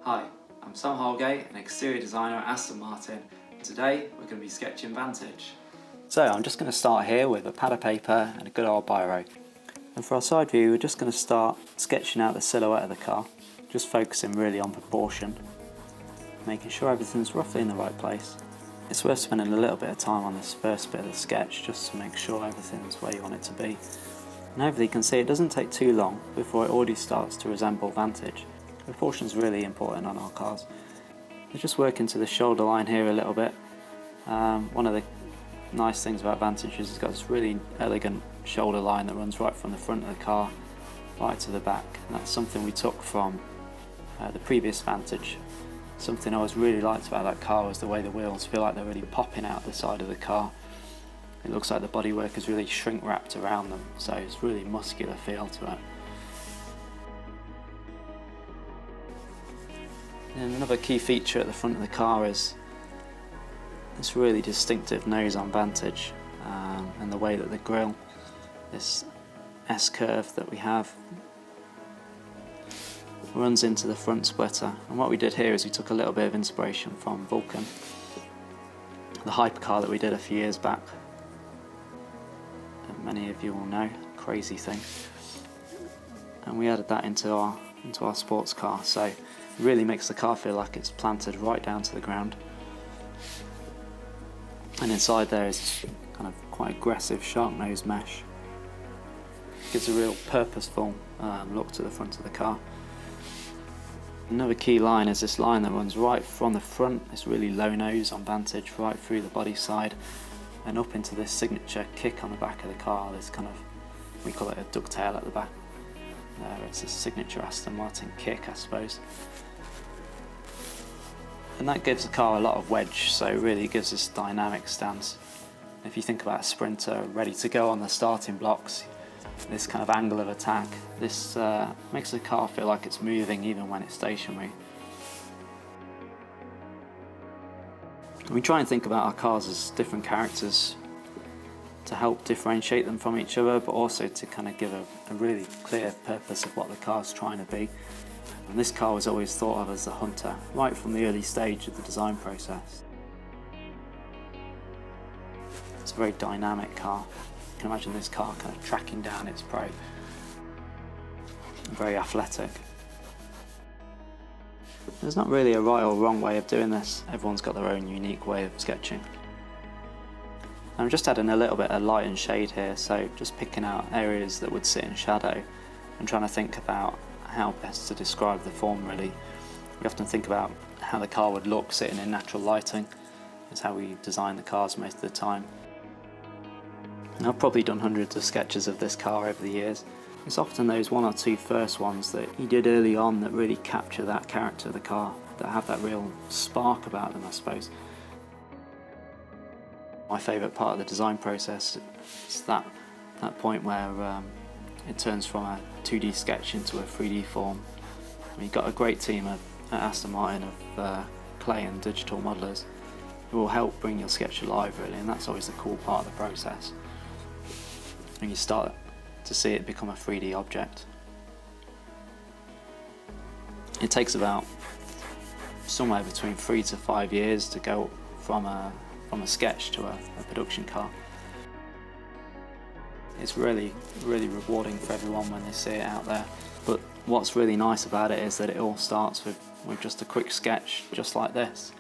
Hi, I'm Sam Holgate, an exterior designer at Aston Martin, and today we're going to be sketching Vantage. So I'm just going to start here with a pad of paper and a good old biro. And for our side view, we're just going to start sketching out the silhouette of the car, just focusing really on proportion, making sure everything's roughly in the right place. It's worth spending a little bit of time on this first bit of the sketch just to make sure everything's where you want it to be. And hopefully you can see it doesn't take too long before it already starts to resemble Vantage. Proportion is really important on our cars. We just work into the shoulder line here a little bit. One of the nice things about Vantage is it's got this really elegant shoulder line that runs right from the front of the car right to the back, and that's something we took from the previous Vantage. Something I always really liked about that car was the way the wheels feel like they're really popping out the side of the car. It looks like the bodywork is really shrink wrapped around them, so it's really muscular feel to it. And another key feature at the front of the car is this really distinctive nose on Vantage, and the way that the grille, this S-curve that we have, runs into the front splitter. And what we did here is we took a little bit of inspiration from Vulcan, the hypercar that we did a few years back, that many of you will know, crazy thing, and we added that into our sports car, so it really makes the car feel like it's planted right down to the ground. And inside there is kind of quite aggressive shark nose mesh. It gives a real purposeful look to the front of the car. Another key line is this line that runs right from the front, this really low nose on Vantage, right through the body side and up into this signature kick on the back of the car, this kind of, we call it a ducktail at the back. It's a signature Aston Martin kick, I suppose. And that gives the car a lot of wedge, so it really gives this dynamic stance. If you think about a sprinter ready to go on the starting blocks, this kind of angle of attack, this makes the car feel like it's moving even when it's stationary. We try and think about our cars as different characters to help differentiate them from each other, but also to kind of give a really clear purpose of what the car's trying to be. And this car was always thought of as the hunter, right from the early stage of the design process. It's a very dynamic car. You can imagine this car kind of tracking down its prey. Very athletic. There's not really a right or wrong way of doing this. Everyone's got their own unique way of sketching. I'm just adding a little bit of light and shade here, so just picking out areas that would sit in shadow and trying to think about how best to describe the form really. We often think about how the car would look sitting in natural lighting. It's how we design the cars most of the time. And I've probably done hundreds of sketches of this car over the years. It's often those one or two first ones that you did early on that really capture that character of the car, that have that real spark about them, I suppose. My favourite part of the design process is that point where it turns from a 2D sketch into a 3D form. We've got a great team at Aston Martin of clay and digital modelers who will help bring your sketch alive really, and that's always the cool part of the process. And you start to see it become a 3D object. It takes about somewhere between 3 to 5 years to go from a sketch to a production car. It's really rewarding for everyone when they see it out there. But what's really nice about it is that it all starts with just a quick sketch just like this.